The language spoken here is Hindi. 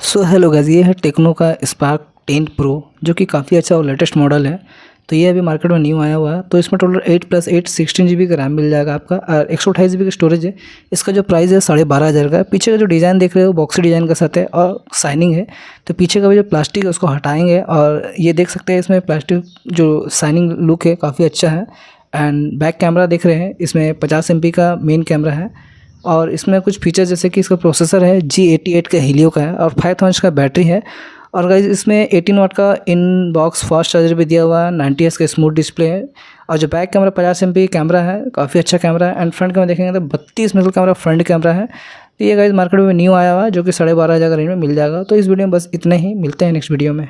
सो हेलो गाइस, ये है टेक्नो का स्पार्क 10 प्रो जो कि काफ़ी अच्छा और लेटेस्ट मॉडल है। तो ये अभी मार्केट में न्यू आया हुआ है। तो इसमें टोटल 8+8 16 GB का रैम मिल जाएगा आपका और 128 GB का स्टोरेज है। इसका जो प्राइस है 12,500 का है। पीछे का जो डिज़ाइन देख रहे हो बॉक्सी डिज़ाइन के साथ है और शाइनिंग है। तो पीछे का भी जो प्लास्टिक है उसको हटाएंगे और ये देख सकते हैं इसमें प्लास्टिक जो शाइनिंग लुक है काफ़ी अच्छा है। एंड बैक कैमरा देख रहे हैं, इसमें 50 MP का मेन कैमरा है और इसमें कुछ फीचर्स जैसे कि इसका प्रोसेसर है G88 का हीलियो का है और 5000 का बैटरी है। और गाइस इसमें 18 वाट का इन बॉक्स फास्ट चार्जर भी दिया हुआ है, 90 Hz का स्मूथ डिस्प्ले है और जो बैक कैमरा 50 MP कैमरा है, काफ़ी अच्छा कैमरा है। एंड फ्रंट कैमरा देखेंगे तो 32 मेगा कैमरा फ्रंट कैमरा है। तो ये गाइस मार्केट में न्यू आया हुआ है जो कि 12,500 रेंज में मिल जाएगा। तो इस वीडियो में बस इतना ही, मिलते हैं नेक्स्ट वीडियो में।